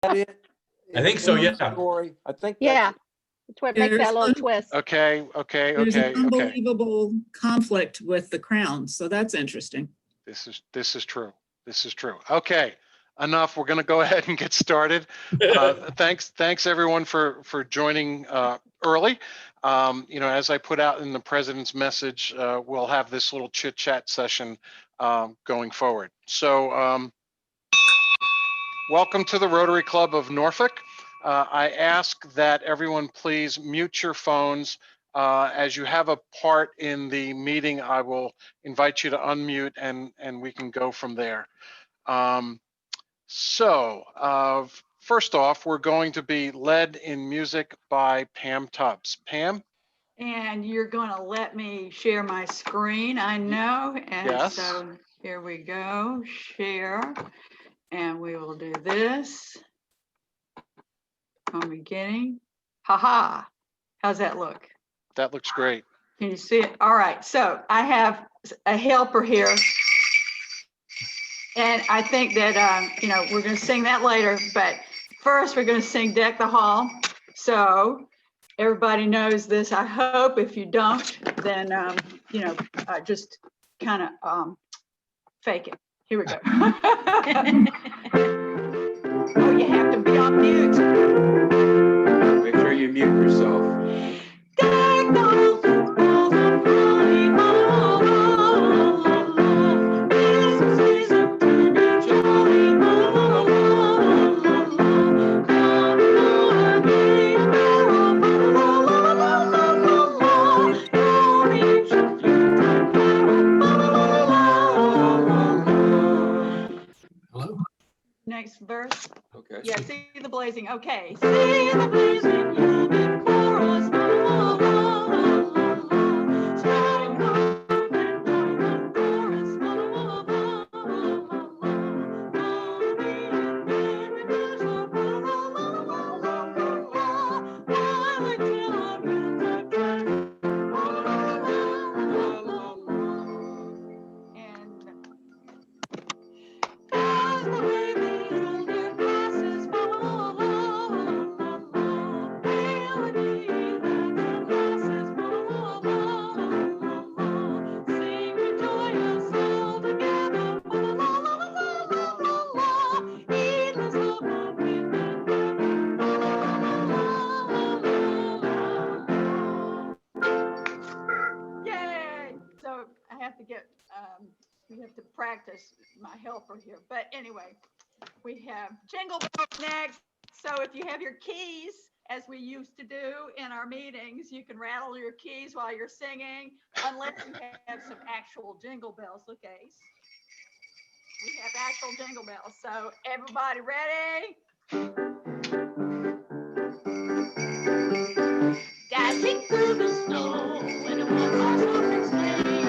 that it? I think so, yeah. Story? I think Yeah, that's what makes that little twist. Okay. There's an unbelievable conflict with the crown, so that's interesting. This is true. This is true. Okay, enough. We're going to go ahead and get started. Thanks everyone for joining early. As I put out in the president's message, we'll have this little chit chat session going forward. So welcome to the Rotary Club of Norfolk. I ask that everyone please mute your phones. As you have a part in the meeting, I will invite you to unmute and we can go from there. First off, we're going to be led in music by Pam Tubbs. Pam? And you're going to let me share my screen, I know. And yes. So here we go, share. And we will do this. I'm beginning. Haha. How's that look? That looks great. Can you see it? All right. So I have a helper here. And I think that, we're going to sing that later. But first, we're going to sing Deck the Hall. So everybody knows this, I hope. If you don't, then, just kind of fake it. Here we go. Oh, you have to be on mute. Make sure you mute yourself. Deck the halls of holly, la, la, la, la. It's a season to be jolly, la, la, la, la, la. Come on, baby, la, la, la, la, la, la. Your ancient Yuletide carol, la, la, la, la, la. Hello? Next verse. Okay. Yeah, see the blazing. Okay. See the blazing Yuletide chorus. La, la, la, la, la, la. Spreading hope and diamond chorus. La, la, la, la, la, la. Holly and merry mistletoe. La, la, la, la, la, la. While I tell of Yuletide carols. La, la, la, la, la. And as the way the little dear passes by, la, la, la, la, melody that passes by, la, la, la, la, sing we joyous all together, la, la, la, la, la, la, la, heedless of the wind and weather, la, la, la, la, la. Yay! So I have to get, we have to practice my helper here. But anyway, we have Jingle Bells next. So if you have your keys, as we used to do in our meetings, you can rattle your keys while you're singing, unless you have some actual jingle bells. Look, Ace. We have actual jingle bells. So everybody ready? Dashing through the snow in a one-horse open sleigh,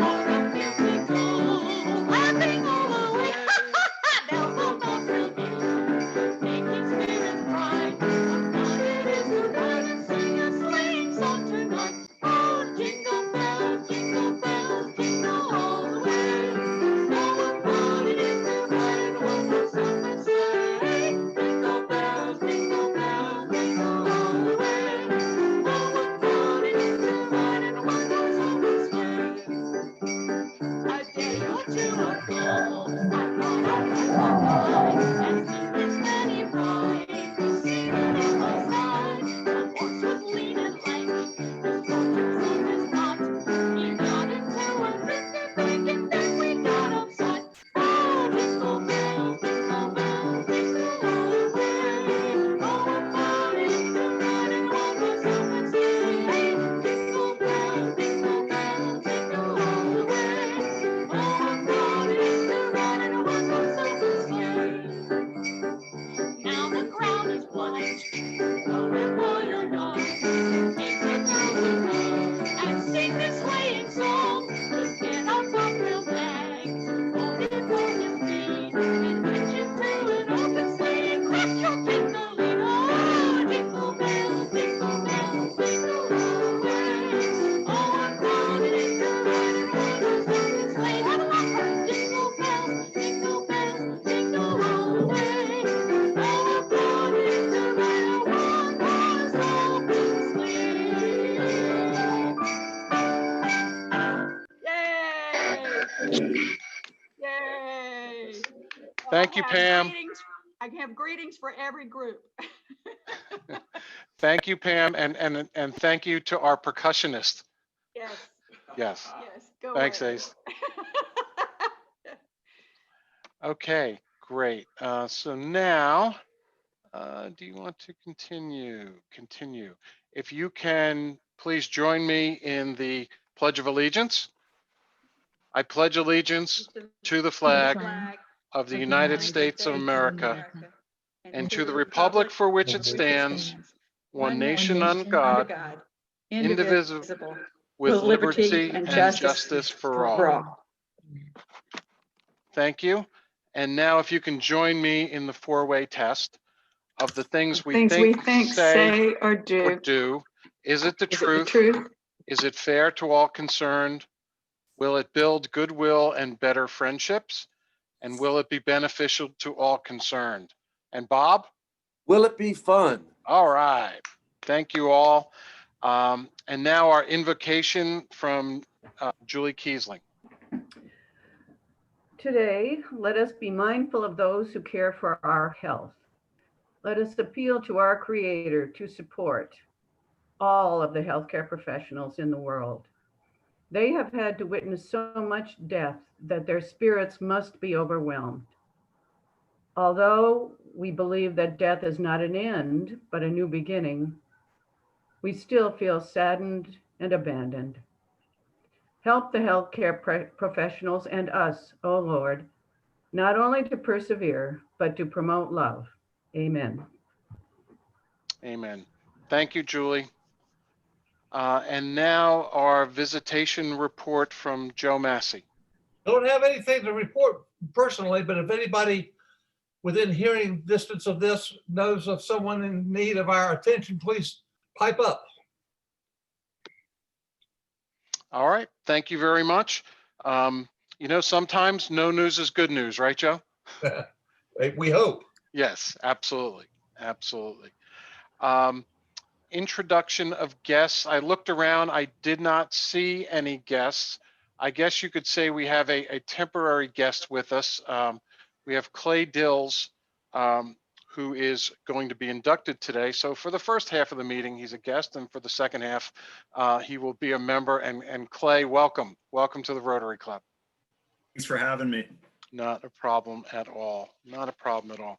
o'er the fields we go, laughing all the way. Bells on bobtail music, making spirits bright. What fun it is to ride and sing a sleighing song tonight! Oh, jingle bells, jingle all the way. Oh, what fun it is to ride in a one-horse open sleigh. Jingle Thank you, Pam. I have greetings for every group. Thank you, Pam, and thank you to our percussionist. Yes, Yes. yes, go Thanks, away. Ace. Okay, great. So now, do you want to continue? Continue. If you can, please join me in the Pledge of Allegiance. I pledge allegiance to the flag of the United States of America and to the republic for which it stands, one nation under God, indivisible, with liberty and justice for all. Thank you. And now if you can join me in the four-way test of the things we think, say, or or do. Is it the truth? Is it fair to all concerned? Will it build goodwill and better friendships? And will it be beneficial to all concerned? And Bob? Will it be fun? All right. Thank you all. And now our invocation from Julie Kiesling. Today, let us be mindful of those who care for our health. Let us appeal to our Creator to support all of the healthcare professionals in the world. They have had to witness so much death that their spirits must be overwhelmed. Although we believe that death is not an end, but a new beginning, we still feel saddened and abandoned. Help the healthcare professionals and us, O Lord, not only to persevere, but to promote love. Amen. Amen. Thank you, Julie. And now our visitation report from Joe Massey. Don't have anything to report personally, but if anybody within hearing distance of this knows of someone in need of our attention, please pipe up. All right. Thank you very much. You know, sometimes no news is good news, right, Joe? We hope. Yes, absolutely. Absolutely. Introduction of guests. I looked around. I did not see any guests. I guess you could say we have a temporary guest with us. We have Clay Dills, who is going to be inducted today. So for the first half of the meeting, he's a guest, and for the second half, he will be a member. And Clay, welcome. Welcome to the Rotary Club. Thanks for having me. Not a problem at all. Not a problem at all.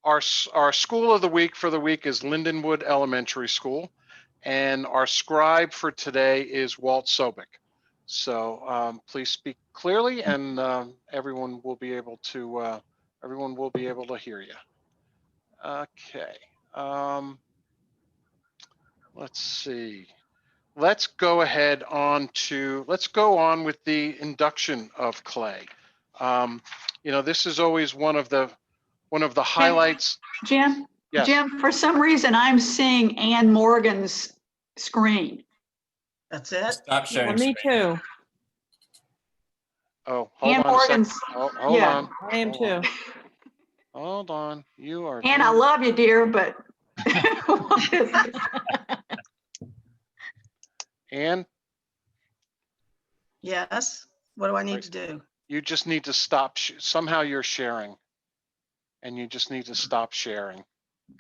Our school of the week for the week is Lindenwood Elementary School, and our scribe for today is Walt Sobek. So please speak clearly, and everyone will be able to hear you. Okay. Let's see. Let's go on with the induction of Clay. You know, this is always one of the highlights. Jim, Yes. Jim, for some reason, I'm seeing Ann Morgan's screen. That's it? Stop sharing. Me too. Oh, hold Ann on a second. Morgan's, Hold yeah. on. I am Hold on. too. Hold on. You are. Ann, I love you, dear, but. Ann, Yes. What do I need Right. to do? you just need to stop. Somehow you're sharing, and you just need to stop sharing.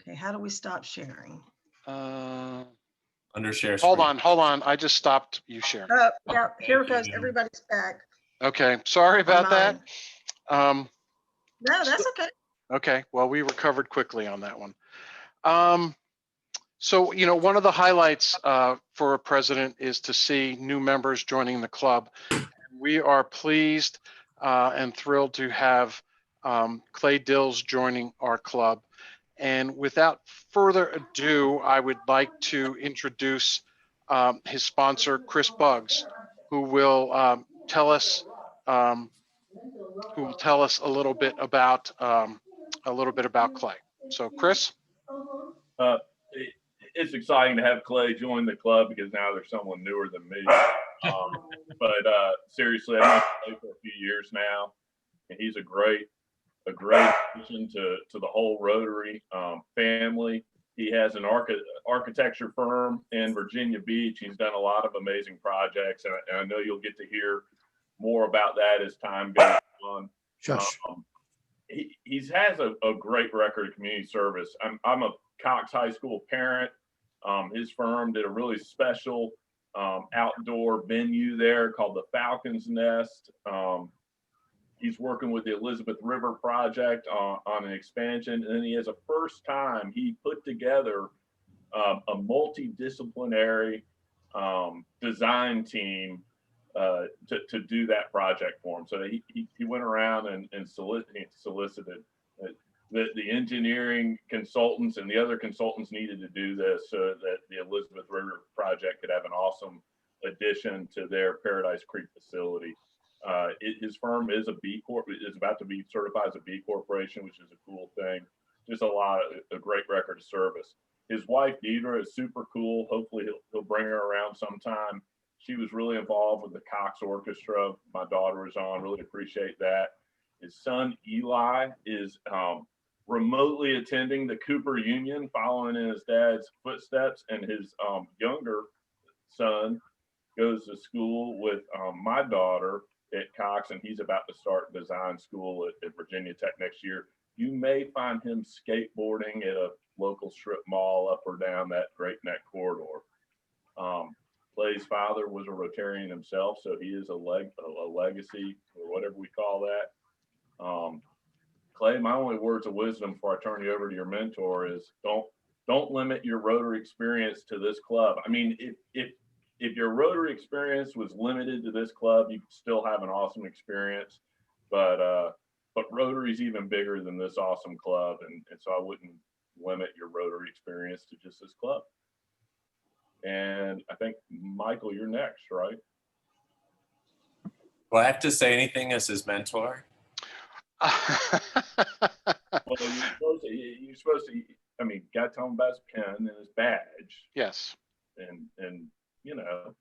Okay, how do we stop sharing? Under share Hold screen. on. I just stopped you sharing. Oh, yeah, here it goes. you. Everybody's back. Okay. Sorry about that. No, that's okay. Okay. Well, we recovered quickly on that one. So, you know, one of the highlights for a president is to see new members joining the club. We are pleased and thrilled to have Clay Dills joining our club. And without further ado, I would like to introduce his sponsor, Chris Buggs, who will tell us a little bit about Clay. So, Chris. It's exciting to have Clay join the club because now there's someone newer than me. But seriously, I've known Clay for a few years now, and he's a great addition to the whole Rotary family. He has an architecture firm in Virginia Beach. He's done a lot of amazing projects, and I know you'll get to hear more about that as time goes on. Shush. He's has a great record of community service. I'm a Cox High School parent. His firm did a really special outdoor venue there called the Falcon's Nest. He's working with the Elizabeth River Project on an expansion, and then he has a first time he put together a multidisciplinary design team to do that project for him. So he went around and solicited the engineering consultants and the other consultants needed to do this so that the Elizabeth River Project could have an awesome addition to their Paradise Creek facility. His firm is a B Corp, is about to be certified as a B Corporation, which is a cool thing. Just a great record of service. His wife, Deidre, is super cool. Hopefully he'll bring her around sometime. She was really involved with the Cox Orchestra. My daughter was on, really appreciate that. His son, Eli, is remotely attending the Cooper Union, following in his dad's footsteps, and his younger son goes to school with my daughter at Cox, and he's about to start design school at Virginia Tech next year. You may find him skateboarding at a local strip mall up or down that Great Neck corridor. Clay's father was a Rotarian himself, so he is a legacy, or whatever we call that. Clay, my only words of wisdom before I turn you over to your mentor is don't limit your Rotary experience to this club. I mean, if your Rotary experience was limited to this club, you could still have an awesome experience. But Rotary is even bigger than this awesome club, and so I wouldn't limit your Rotary experience to just this club. And I think, Michael, you're next, right? Do I have to say anything as his mentor? Well, you're supposed to, I mean, got to tell him about his pen and his badge. Yes. And you know.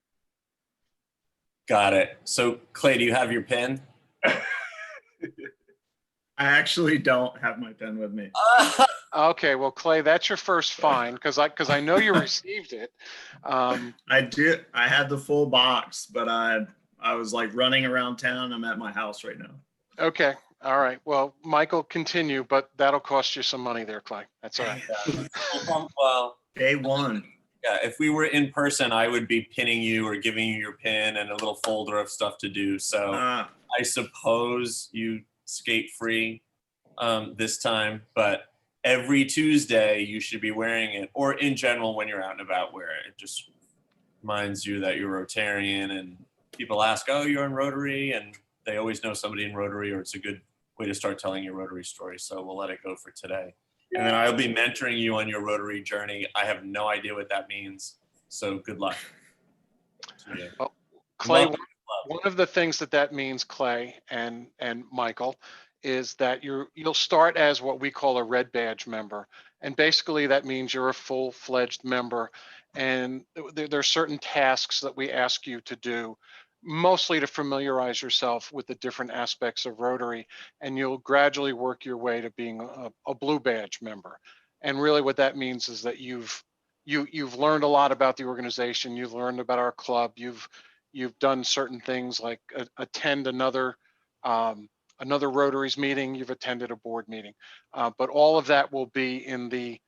Got it. So, Clay, do you have your pen? I actually don't have my pen with me. Okay, well, Clay, that's your first fine because I know you received it. I do. I had the full box, but I was like running around town. I'm at my house right now. Okay, all right. Well, Michael, continue, but that'll cost you some money there, Clay. That's all right. Well, Day one. yeah, if we were in person, I would be pinning you or giving you your pin and a little folder of stuff to do. So I suppose you skate free this time, but every Tuesday you should be wearing it, or in general when you're out and about, wear it. It just reminds you that you're Rotarian, and people ask, oh, you're in Rotary, and they always know somebody in Rotary, or it's a good way to start telling your Rotary story. So we'll let it go for today. And then I'll be mentoring you on your Rotary journey. I have no idea what that means. So good luck. Well, Clay, one of the things that means, Clay and Michael, is that you'll start as what we call a red badge member. And basically that means you're a full-fledged member. And there are certain tasks that we ask you to do, mostly to familiarize yourself with the different aspects of Rotary, and you'll gradually work your way to being a blue badge member. And really what that means is that you've learned a lot about the organization, you've learned about our club, you've done certain things like attend another Rotary's meeting, you've attended a board meeting, but all of that will be in the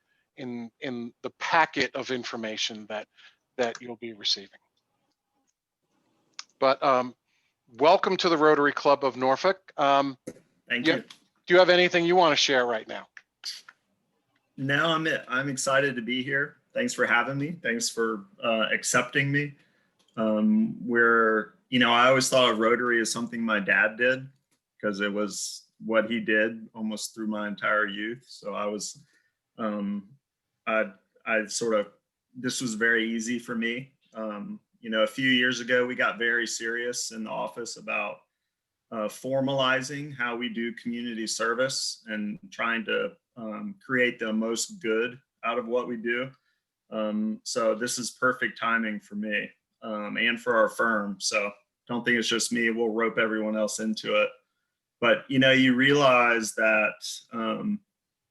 packet of information that you'll be receiving. But welcome to the Rotary Club of Norfolk. Thank you. Do you have anything you want to share right now? No, I'm excited to be here. Thanks for having me. Thanks for accepting me. I always thought of Rotary as something my dad did because it was what he did almost through my entire youth. So I was, this was very easy for me. A few years ago, we got very serious in the office about formalizing how we do community service and trying to create the most good out of what we do. So this is perfect timing for me and for our firm. So don't think it's just me. We'll rope everyone else into it. But, you realize that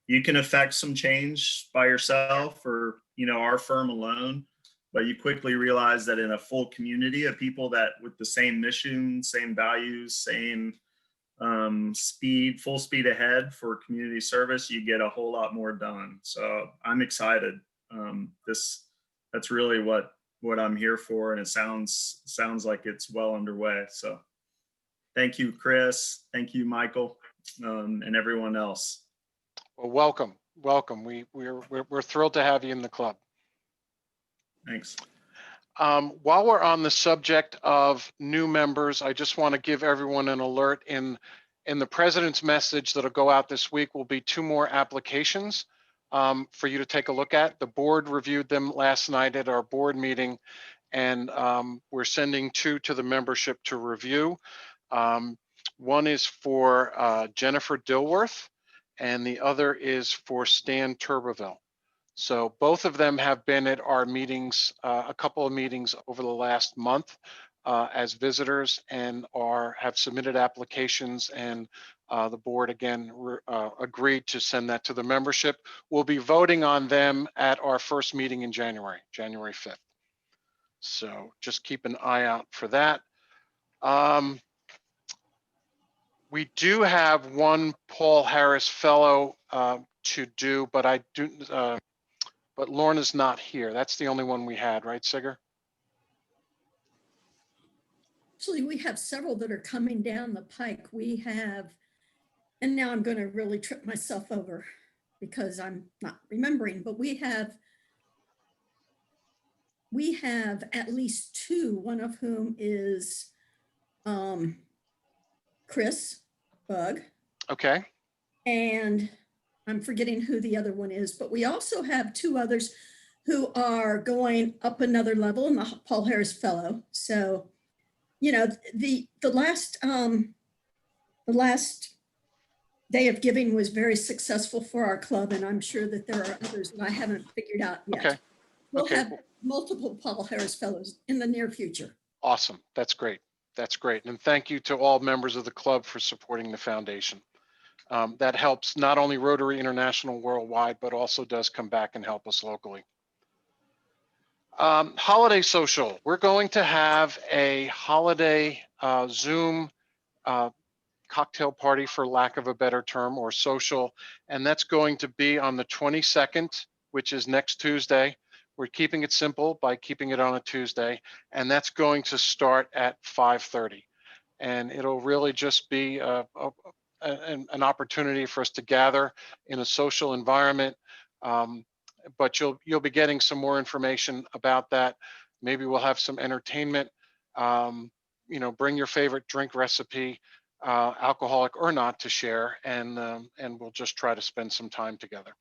you can affect some change by yourself or, our firm alone. But you quickly realize that in a full community of people that with the same mission, same values, same full speed ahead for community service, you get a whole lot more done. So I'm excited. That's really what I'm here for, and it sounds like it's well underway. So thank you, Chris. Thank you, Michael, and everyone else. Well, welcome. We're thrilled to have you in the club. Thanks. While we're on the subject of new members, I just want to give everyone an alert. In the president's message that'll go out this week will be 2 more applications for you to take a look at. The board reviewed them last night at our board meeting, and we're sending 2 to the membership to review. One is for Jennifer Dilworth, and the other is for Stan Turbeville. So both of them have been at our meetings, a couple of meetings over the last month as visitors, and have submitted applications, and the board again agreed to send that to the membership. We'll be voting on them at our first meeting in January 5th. So just keep an eye out for that. We do have one Paul Harris Fellow to do, but but Lorna's not here. That's the only one we had, right, Sigger? Actually, we have several that are coming down the pike. We have, and now I'm going to really trip myself over because I'm not remembering, but we have at least 2, one of whom is Chris Bug. Okay. And I'm forgetting who the other one is, but we also have 2 others who are going up another level in the Paul Harris Fellow. So, you know, the last day of giving was very successful for our club, and I'm sure that there are others that I haven't figured out yet. Okay. We'll have multiple Paul Harris Fellows in the near future. Awesome. That's great. That's great. And thank you to all members of the club for supporting the foundation. That helps not only Rotary International worldwide, but also does come back and help us locally. Holiday social. We're going to have a holiday Zoom cocktail party, for lack of a better term, or social, and that's going to be on the 22nd, which is next Tuesday. We're keeping it simple by keeping it on a Tuesday, and that's going to start at 5:30. And it'll really just be an opportunity for us to gather in a social environment. But you'll be getting some more information about that. Maybe we'll have some entertainment. You know, bring your favorite drink recipe, alcoholic or not, to share, and we'll just try to spend some time together.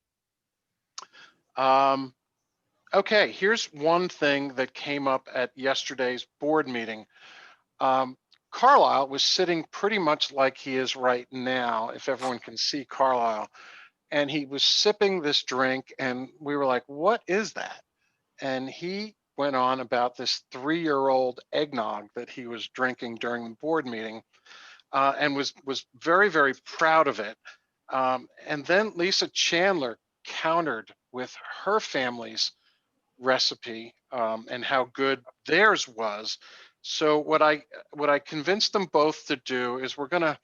Okay, here's one thing that came up at yesterday's board meeting. Carlisle was sitting pretty much like he is right now, if everyone can see Carlisle, and he was sipping this drink, and we were like, what is that? And he went on about this 3-year-old eggnog that he was drinking during the board meeting, and was very, very proud of it. And then Lisa Chandler countered with her family's recipe and how good theirs was. So what I convinced them both to do is we're gonna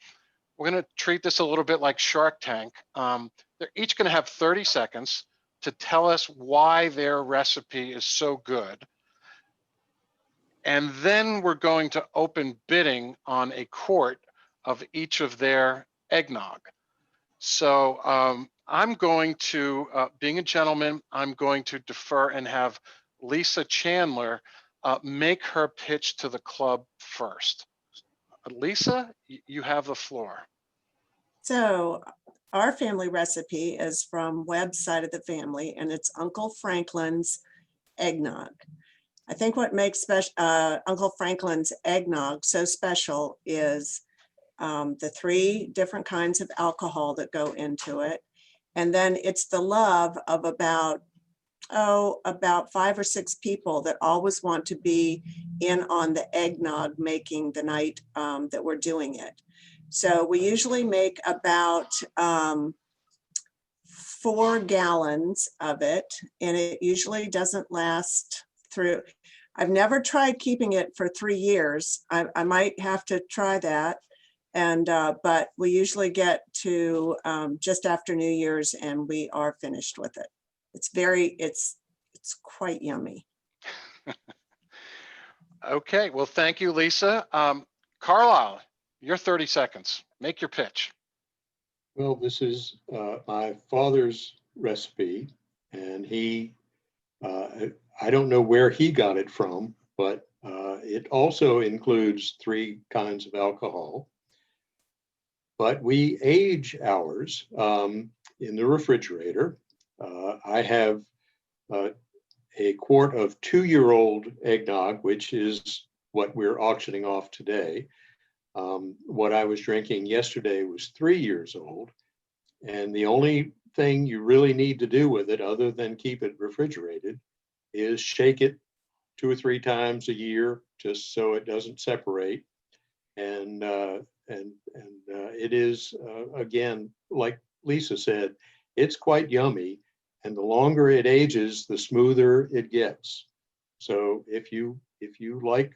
treat this a little bit like Shark Tank. They're each gonna have 30 seconds to tell us why their recipe is so good. And then we're going to open bidding on a quart of each of their eggnog. So I'm going to, being a gentleman, I'm going to defer and have Lisa Chandler make her pitch to the club first. Lisa, you have the floor. So our family recipe is from Webb's side of the family, and it's Uncle Franklin's eggnog. I think what makes Uncle Franklin's eggnog so special is the 3 different kinds of alcohol that go into it. And then it's the love of about 5 or 6 people that always want to be in on the eggnog making the night that we're doing it. So we usually make about 4 gallons of it, and it usually doesn't last through. I've never tried keeping it for 3 years. I might have to try that. And, but we usually get to just after New Year's and we are finished with it. It's quite yummy. Okay, well, thank you, Lisa. Carlisle, your 30 seconds. Make your pitch. Well, this is my father's recipe, and I don't know where he got it from, but it also includes 3 kinds of alcohol. But we age ours in the refrigerator. I have a quart of 2-year-old eggnog, which is what we're auctioning off today. What I was drinking yesterday was 3 years old. And the only thing you really need to do with it, other than keep it refrigerated, is shake it 2 or 3 times a year, just so it doesn't separate. And it is, again, like Lisa said, it's quite yummy. And the longer it ages, the smoother it gets. So if you like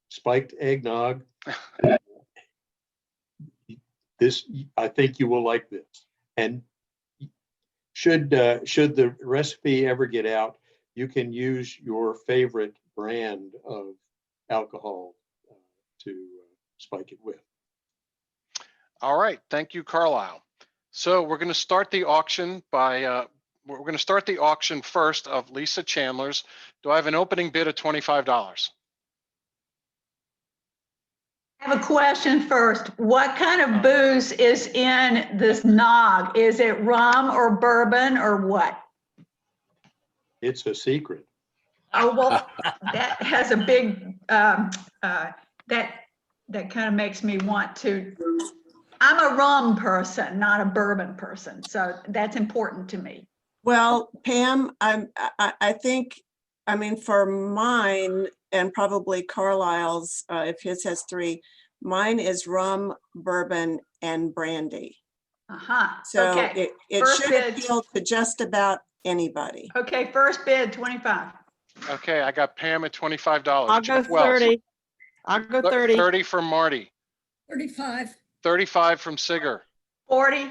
spiked eggnog, I think you will like this. And should the recipe ever get out, you can use your favorite brand of alcohol to spike it with. All right, thank you, Carlisle. So we're going to start the auction we're going to start the auction first of Lisa Chandler's. Do I have an opening bid of $25? I have a question first. What kind of booze is in this nog? Is it rum or bourbon or what? It's a secret. Oh, well, that has a big, that kind of makes me want to, I'm a rum person, not a bourbon person. So that's important to me. Well, Pam, I think, I mean, for mine and probably Carlisle's, if his has 3, mine is rum, bourbon, and brandy. So Okay. it First should bid. appeal to just about anybody. Okay, first bid, 25. Okay, I got Pam at $25. I'll go Jeff Wells. 30. I'll go 30. 30 from Marty. 35. 35 from Sigger. 40.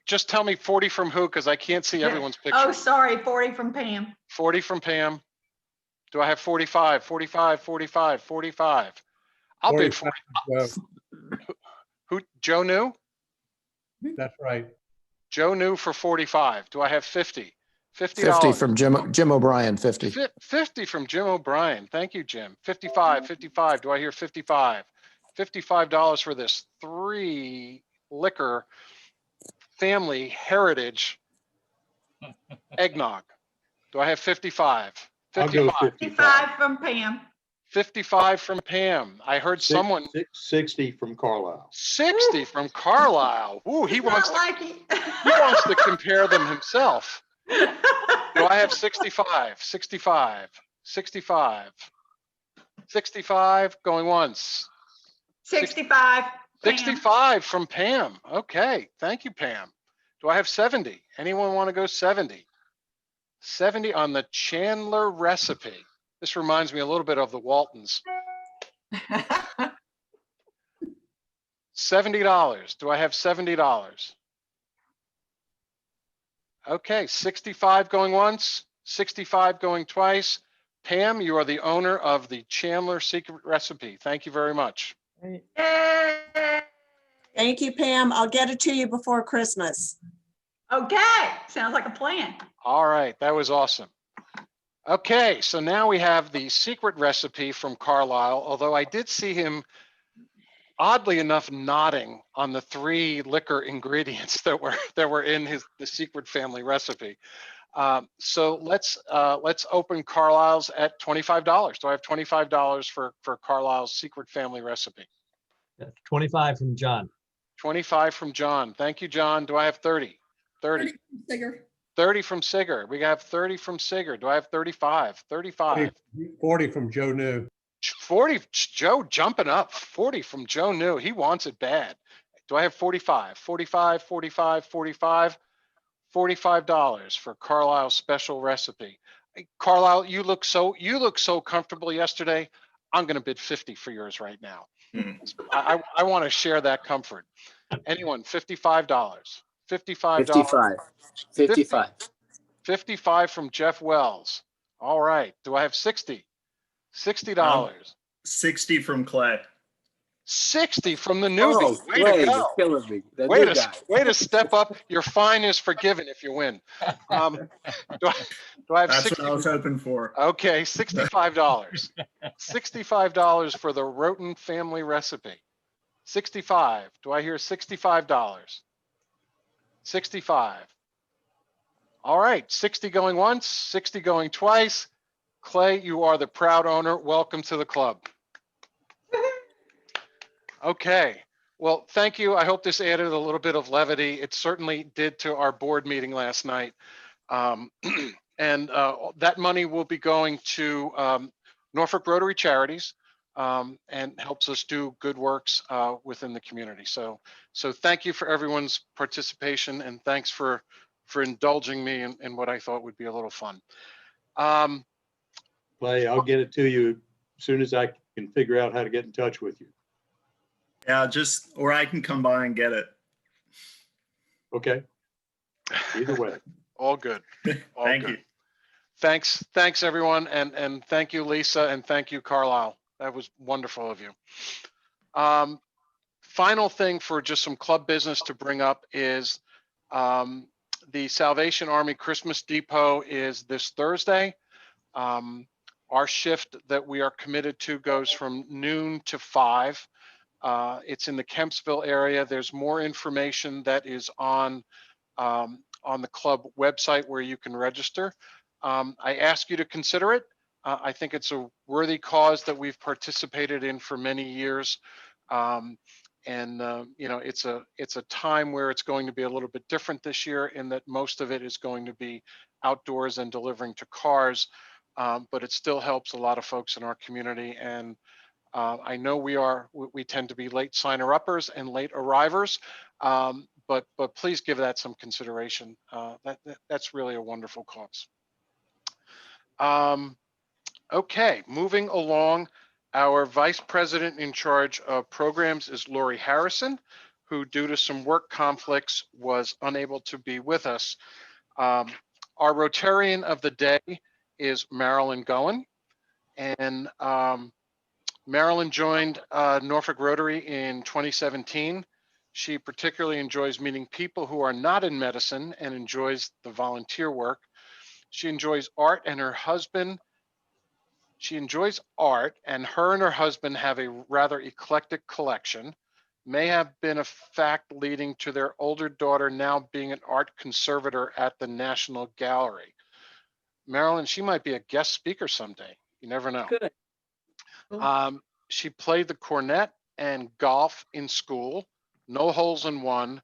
Just tell me 40 from who, because I can't see everyone's picture. Oh, sorry, 40 from Pam. 40 from Pam. Do I have 45? 45, 45, 45. I'll bid 40. Who? Joe New? That's right. Joe New for 45. Do I have 50? $50. 50 from Jim O'Brien, 50. 50 from Jim O'Brien. Thank you, Jim. 55, 55. Do I hear 55? $55 for this 3 liquor family heritage eggnog. Do I have 55? 55. 55 from Pam. 55 from Pam. I heard someone. 60 from Carlisle. 60 from Carlisle. Ooh, he wants to compare them himself. Do I have 65? 65. 65. 65 going once. 65. 65 from Pam. Okay, thank you, Pam. Do I have 70? Anyone want to go 70? 70 on the Chandler recipe. This reminds me a little bit of the Waltons. $70. Do I have $70? Okay, 65 going once, 65 going twice. Pam, you are the owner of the Chandler secret recipe. Thank you very much. Thank you, Pam. I'll get it to you before Christmas. Okay, sounds like a plan. All right, that was awesome. Okay, so now we have the secret recipe from Carlisle, although I did see him, oddly enough, nodding on the 3 liquor ingredients that were in the secret family recipe. So let's open Carlisle's at $25. Do I have $25 for Carlisle's secret family recipe? 25 from John. 25 from John. Thank you, John. Do I have 30? 30. 30 from Sigger. We have 30 from Sigger. Do I have 35? 35. 40 from Joe New. 40, Joe jumping up. 40 from Joe New. He wants it bad. Do I have 45? 45, 45, 45. $45 for Carlisle's special recipe. Carlisle, you look so comfortable yesterday. I'm going to bid 50 for yours right now. I want to share that comfort. Anyone, $55. $55. 55. 55. 55 from Jeff Wells. All right. Do I have 60? $60. 60 from Clay. 60 from the newbie. Oh, Way Clay, to you're go. killing me. The Way new to, guy. way to step up. Your fine is forgiven if you win. Do I have That's 60? what I was hoping for. Okay, $65. $65 for the Roten family recipe. 65. Do I hear $65? 65. All right, 60 going once, 60 going twice. Clay, you are the proud owner. Welcome to the club. Okay, well, thank you. I hope this added a little bit of levity. It certainly did to our board meeting last night. And that money will be going to Norfolk Rotary Charities and helps us do good works within the community. So thank you for everyone's participation, and thanks for indulging me in what I thought would be a little fun. Clay, I'll get it to you as soon as I can figure out how to get in touch with you. Yeah, or I can come by and get it. Okay. Either way. All good. All Thank good. you. Thanks everyone, and thank you, Lisa, and thank you, Carlisle. That was wonderful of you. Final thing for just some club business to bring up is the Salvation Army Christmas Depot is this Thursday. Our shift that we are committed to goes from noon to 5. It's in the Kempsville area. There's more information that is on the club website where you can register. I ask you to consider it. I think it's a worthy cause that we've participated in for many years. You know, it's a time where it's going to be a little bit different this year in that most of it is going to be outdoors and delivering to cars, but it still helps a lot of folks in our community. And I know we tend to be late signer-uppers and late arrivers, but please give that some consideration. That's really a wonderful cause. Okay, moving along. Our Vice President in charge of programs is Lori Harrison, who due to some work conflicts was unable to be with us. Our Rotarian of the day is Marilyn Goen. And Marilyn joined Norfolk Rotary in 2017. She particularly enjoys meeting people who are not in medicine and enjoys the volunteer work. She enjoys art, and her husband her and her husband have a rather eclectic collection. May have been a fact leading to their older daughter now being an art conservator at the National Gallery. Marilyn, she might be a guest speaker someday. You never know. Good. Cool. She played the cornet and golf in school, no holes in one,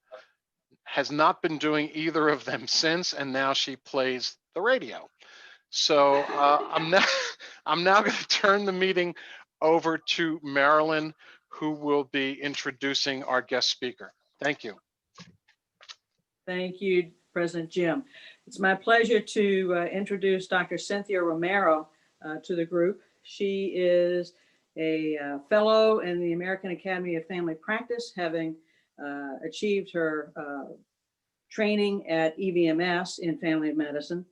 has not been doing either of them since, and now she plays the radio. So I'm now going to turn the meeting over to Marilyn, who will be introducing our guest speaker. Thank you. Thank you, President Jim. It's my pleasure to introduce Dr. Cynthia Romero to the group. She is a fellow in the American Academy of Family Practice, having achieved her training at EVMS in family medicine.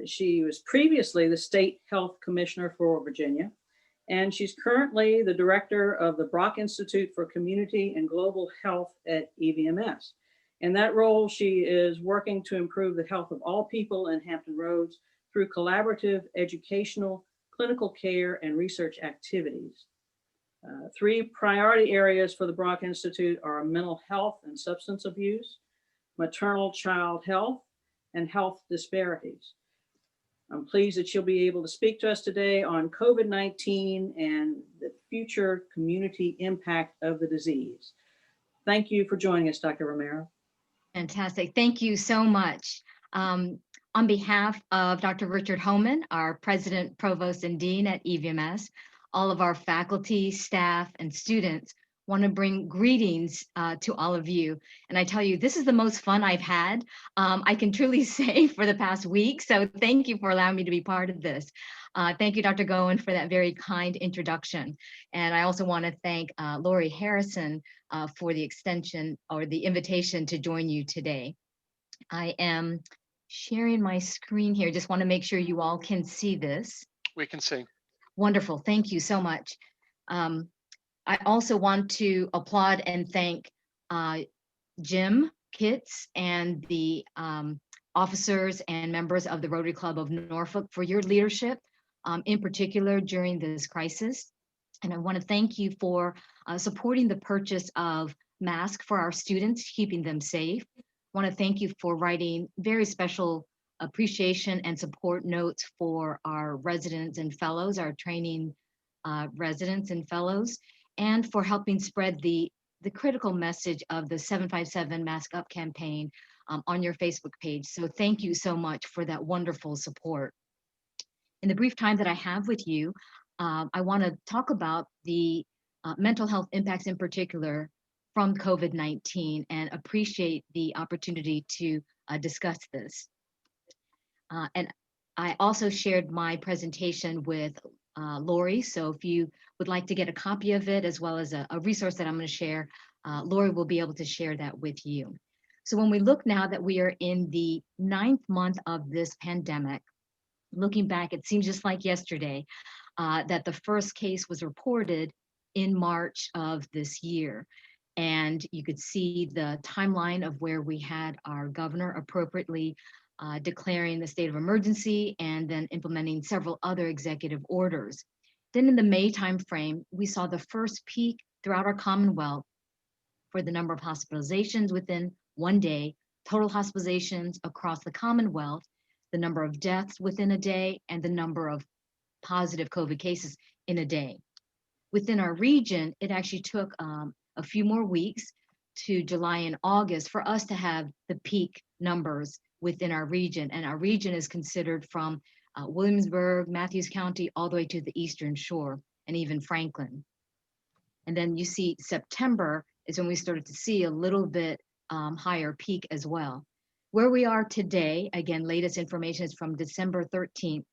She was previously the State Health Commissioner for Virginia, and she's currently the director of the Brock Institute for Community and Global Health at EVMS. In that role, she is working to improve the health of all people in Hampton Roads through collaborative educational, clinical care, and research activities. 3 priority areas for the Brock Institute are mental health and substance abuse, maternal child health, and health disparities. I'm pleased that she'll be able to speak to us today on COVID-19 and the future community impact of the disease. Thank you for joining us, Dr. Romero. Fantastic. Thank you so much. On behalf of Dr. Richard Homan, our President, Provost, and Dean at EVMS, all of our faculty, staff, and students want to bring greetings to all of you. And I tell you, this is the most fun I've had, I can truly say, for the past week. So thank you for allowing me to be part of this. Thank you, Dr. Goen, for that very kind introduction. And I also want to thank Lori Harrison for the extension or the invitation to join you today. I am sharing my screen here. Just want to make sure you all can see this. We can see. Wonderful. Thank you so much. I also want to applaud and thank Jim Kitts and the officers and members of the Rotary Club of Norfolk for your leadership, in particular during this crisis. And I want to thank you for supporting the purchase of masks for our students, keeping them safe. I want to thank you for writing very special appreciation and support notes for our residents and fellows, our training residents and fellows, and for helping spread the critical message of the 757 Mask Up campaign on your Facebook page. So thank you so much for that wonderful support. In the brief time that I have with you, I want to talk about the mental health impacts in particular from COVID-19 and appreciate the opportunity to discuss this. And I also shared my presentation with Lori, so if you would like to get a copy of it, as well as a resource that I'm going to share, Lori will be able to share that with you. So when we look now that we are in the 9th month of this pandemic, looking back, it seems just like yesterday that the first case was reported in March of this year. And you could see the timeline of where we had our governor appropriately declaring the state of emergency and then implementing several other executive orders. Then in the May timeframe, we saw the first peak throughout our Commonwealth for the number of hospitalizations within one day, total hospitalizations across the Commonwealth, the number of deaths within a day, and the number of positive COVID cases in a day. Within our region, it actually took a few more weeks to July and August for us to have the peak numbers within our region. And our region is considered from Williamsburg, Matthews County, all the way to the Eastern Shore, and even Franklin. And then you see September is when we started to see a little bit higher peak as well. Where we are today, again, latest information is from December 13th.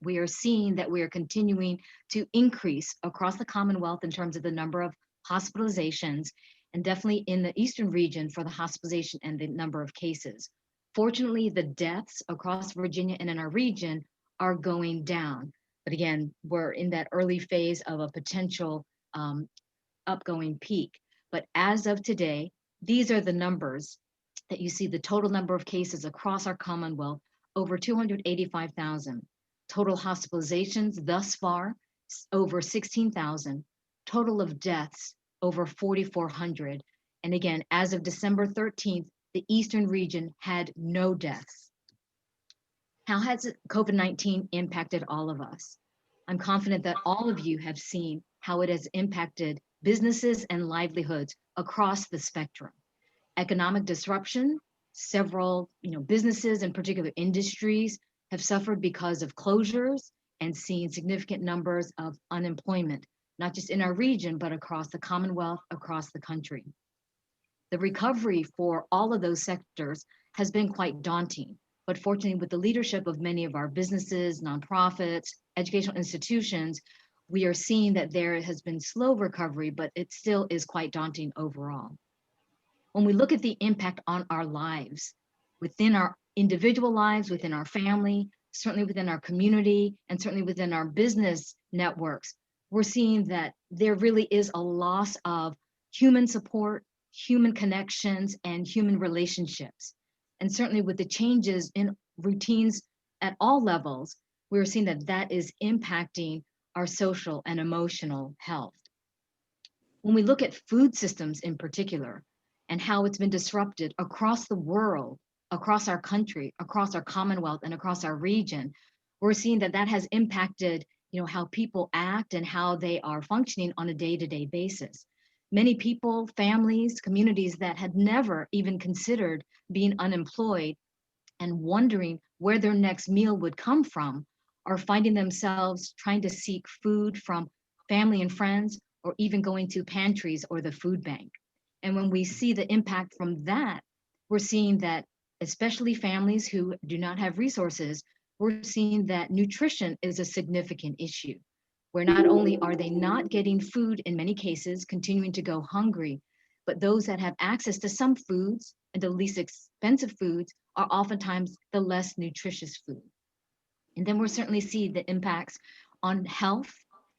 We are seeing that we are continuing to increase across the Commonwealth in terms of the number of hospitalizations, and definitely in the Eastern region for the hospitalization and the number of cases. Fortunately, the deaths across Virginia and in our region are going down. But again, we're in that early phase of a potential upgoing peak. But as of today, these are the numbers that you see, the total number of cases across our Commonwealth, over 285,000. Total hospitalizations thus far, over 16,000. Total of deaths, over 4,400. And again, as of December 13th, the Eastern region had no deaths. How has COVID-19 impacted all of us? I'm confident that all of you have seen how it has impacted businesses and livelihoods across the spectrum. Economic disruption, several businesses and particular industries have suffered because of closures and seen significant numbers of unemployment, not just in our region, but across the Commonwealth, across the country. The recovery for all of those sectors has been quite daunting, but fortunately with the leadership of many of our businesses, nonprofits, educational institutions, we are seeing that there has been slow recovery, but it still is quite daunting overall. When we look at the impact on our lives, within our individual lives, within our family, certainly within our community, and certainly within our business networks, we're seeing that there really is a loss of human support, human connections, and human relationships. And certainly with the changes in routines at all levels, we're seeing that that is impacting our social and emotional health. When we look at food systems in particular, and how it's been disrupted across the world, across our country, across our Commonwealth, and across our region, we're seeing that that has impacted how people act and how they are functioning on a day-to-day basis. Many people, families, communities that had never even considered being unemployed and wondering where their next meal would come from are finding themselves trying to seek food from family and friends, or even going to pantries or the food bank. And when we see the impact from that, we're seeing that especially families who do not have resources we're seeing that nutrition is a significant issue, where not only are they not getting food in many cases, continuing to go hungry, but those that have access to some foods and the least expensive foods are oftentimes the less nutritious food. And then we'll certainly see the impacts on health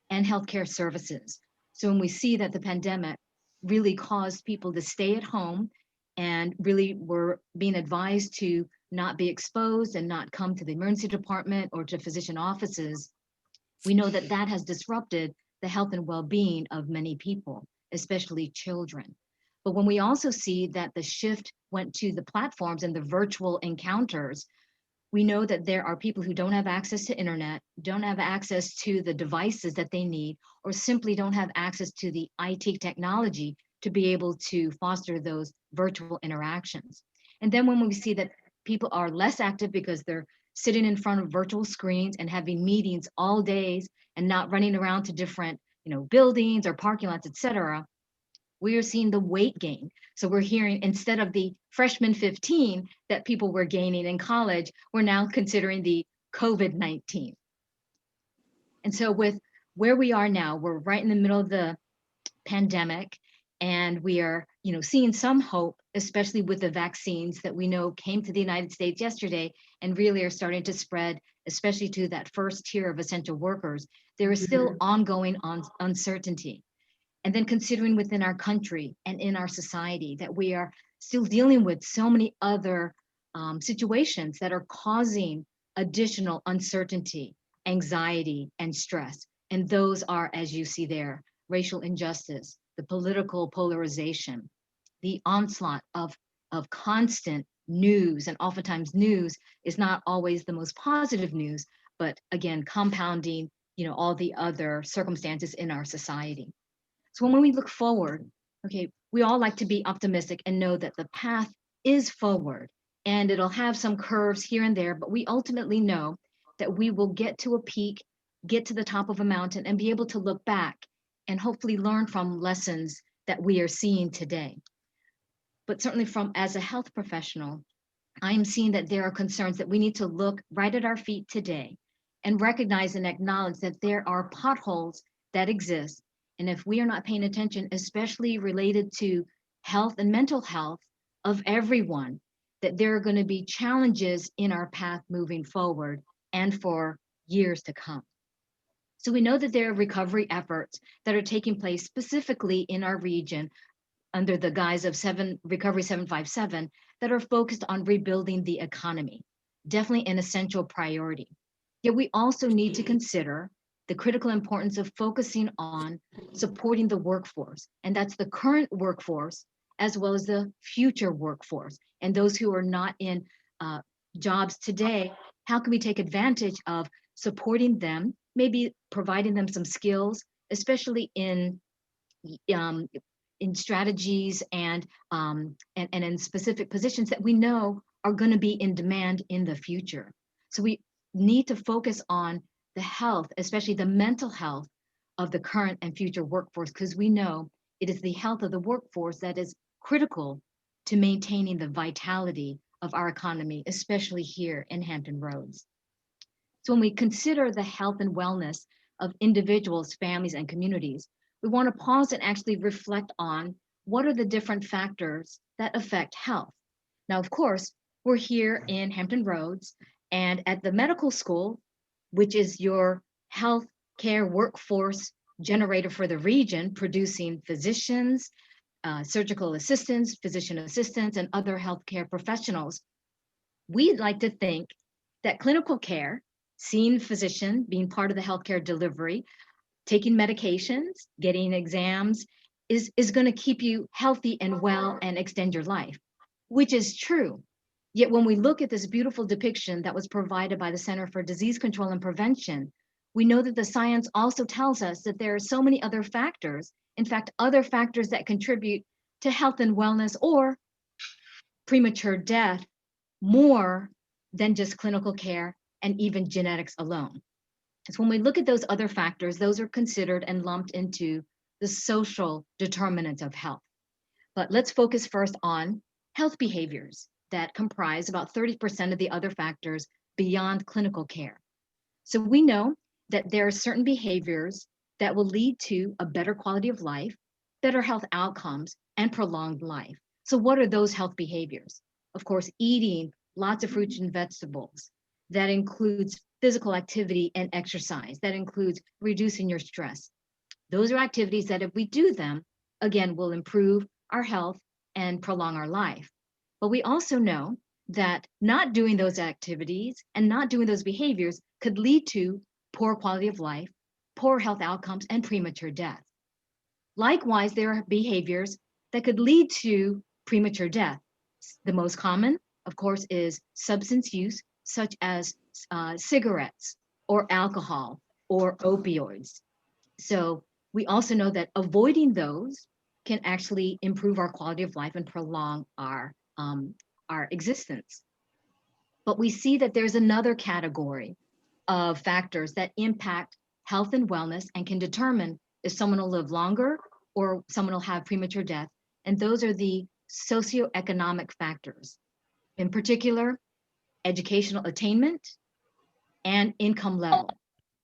and healthcare services. So when we see that the pandemic really caused people to stay at home and really were being advised to not be exposed and not come to the emergency department or to physician offices, we know that that has disrupted the health and well-being of many people, especially children. But when we also see that the shift went to the platforms and the virtual encounters, we know that there are people who don't have access to internet, don't have access to the devices that they need, or simply don't have access to the IT technology to be able to foster those virtual interactions. And then when we see that people are less active because they're sitting in front of virtual screens and having meetings all days and not running around to different, buildings or parking lots, et cetera, we are seeing the weight gain. So we're hearing, instead of the freshman 15 that people were gaining in college, we're now considering the COVID-19. And so with where we are now, we're right in the middle of the pandemic, and we are, seeing some hope, especially with the vaccines that we know came to the United States yesterday and really are starting to spread, especially to that first tier of essential workers. There is still ongoing uncertainty. And then considering within our country and in our society that we are still dealing with so many other situations that are causing additional uncertainty, anxiety, and stress. And those are, as you see there, racial injustice, the political polarization, the onslaught of constant news. And oftentimes news is not always the most positive news, but again, compounding, all the other circumstances in our society. So when we look forward, okay, we all like to be optimistic and know that the path is forward and it'll have some curves here and there, but we ultimately know that we will get to a peak, get to the top of a mountain and be able to look back and hopefully learn from lessons that we are seeing today. But certainly as a health professional, I am seeing that there are concerns that we need to look right at our feet today and recognize and acknowledge that there are potholes that exist. And if we are not paying attention, especially related to health and mental health of everyone, that there are going to be challenges in our path moving forward and for years to come. So we know that there are recovery efforts that are taking place specifically in our region under the guise of Recovery 757 that are focused on rebuilding the economy, definitely an essential priority. Yet we also need to consider the critical importance of focusing on supporting the workforce, and that's the current workforce as well as the future workforce. And those who are not in jobs today, how can we take advantage of supporting them, maybe providing them some skills, especially in strategies and in specific positions that we know are going to be in demand in the future. So we need to focus on the health, especially the mental health of the current and future workforce, because we know it is the health of the workforce that is critical to maintaining the vitality of our economy, especially here in Hampton Roads. So when we consider the health and wellness of individuals, families, and communities, we want to pause and actually reflect on what are the different factors that affect health. Now, of course, we're here in Hampton Roads, and at the medical school, which is your health care workforce generator for the region, producing physicians, surgical assistants, physician assistants, and other healthcare professionals, we'd like to think that clinical care, seeing physician, being part of the healthcare delivery, taking medications, getting exams, is going to keep you healthy and well and extend your life, which is true. Yet when we look at this beautiful depiction that was provided by the Center for Disease Control and Prevention, we know that the science also tells us that there are so many other factors, in fact, other factors that contribute to health and wellness or premature death more than just clinical care and even genetics alone. So when we look at those other factors, those are considered and lumped into the social determinants of health. But let's focus first on health behaviors that comprise about 30% of the other factors beyond clinical care. So we know that there are certain behaviors that will lead to a better quality of life, better health outcomes, and prolonged life. So what are those health behaviors? Of course, eating lots of fruits and vegetables. That includes physical activity and exercise. That includes reducing your stress. Those are activities that if we do them, again, will improve our health and prolong our life. But we also know that not doing those activities and not doing those behaviors could lead to poor quality of life, poor health outcomes, and premature death. Likewise, there are behaviors that could lead to premature death. The most common, of course, is substance use, such as cigarettes or alcohol or opioids. So we also know that avoiding those can actually improve our quality of life and prolong our existence. But we see that there's another category of factors that impact health and wellness and can determine if someone will live longer or someone will have premature death. And those are the socioeconomic factors. In particular, educational attainment and income level.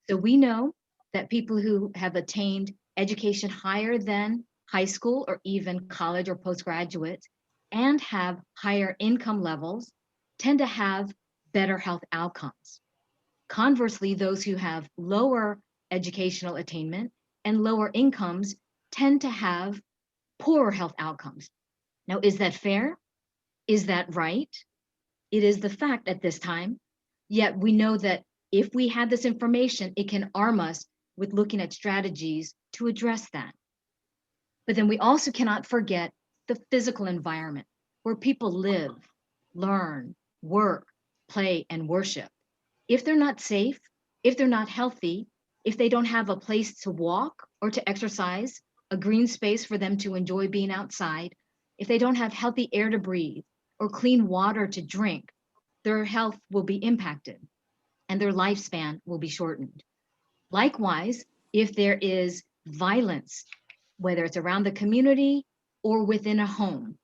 So we know that people who have attained education higher than high school or even college or postgraduate and have higher income levels tend to have better health outcomes. Conversely, those who have lower educational attainment and lower incomes tend to have poorer health outcomes. Now, is that fair? Is that right? It is the fact at this time, yet we know that if we have this information, it can arm us with looking at strategies to address that. But then we also cannot forget the physical environment where people live, learn, work, play, and worship. If they're not safe, if they're not healthy, if they don't have a place to walk or to exercise, a green space for them to enjoy being outside, if they don't have healthy air to breathe or clean water to drink, their health will be impacted and their lifespan will be shortened. Likewise, if there is violence, whether it's around the community or within a home,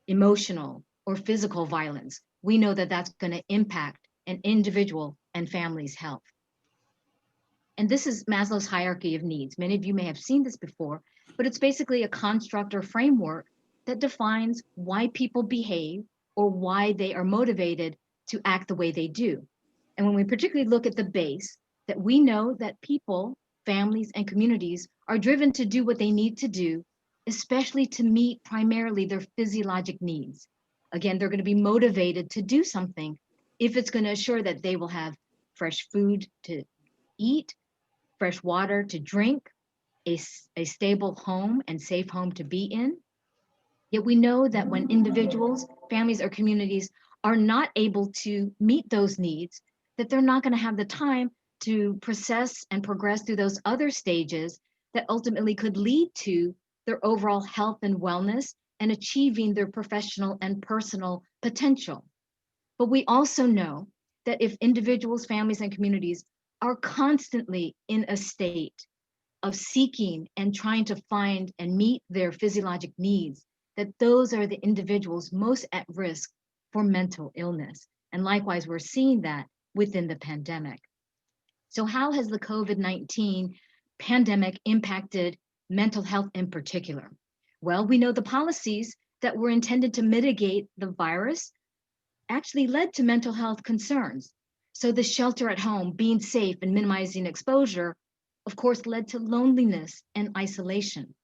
emotional or physical violence, we know that that's going to impact an individual and family's health. And this is Maslow's hierarchy of needs. Many of you may have seen this before, but it's basically a construct or framework that defines why people behave or why they are motivated to act the way they do. And when we particularly look at the base, that we know that people, families, and communities are driven to do what they need to do, especially to meet primarily their physiologic needs. Again, they're going to be motivated to do something if it's going to assure that they will have fresh food to eat, fresh water to drink, a stable home and safe home to be in. Yet we know that when individuals, families, or communities are not able to meet those needs, that they're not going to have the time to process and progress through those other stages that ultimately could lead to their overall health and wellness and achieving their professional and personal potential. But we also know that if individuals, families, and communities are constantly in a state of seeking and trying to find and meet their physiologic needs, that those are the individuals most at risk for mental illness. And likewise, we're seeing that within the pandemic. So how has the COVID-19 pandemic impacted mental health in particular? Well, we know the policies that were intended to mitigate the virus actually led to mental health concerns. So the shelter at home, being safe and minimizing exposure, of course, led to loneliness and isolation.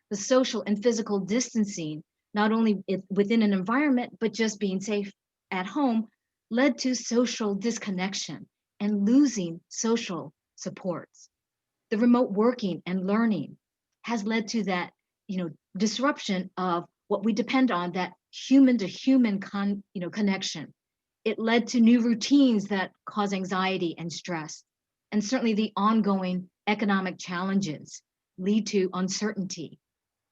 The social and physical distancing, not only within an environment, but just being safe at home, led to social disconnection and losing social supports. The remote working and learning has led to that, disruption of what we depend on, that human to human connection. It led to new routines that cause anxiety and stress. And certainly the ongoing economic challenges lead to uncertainty,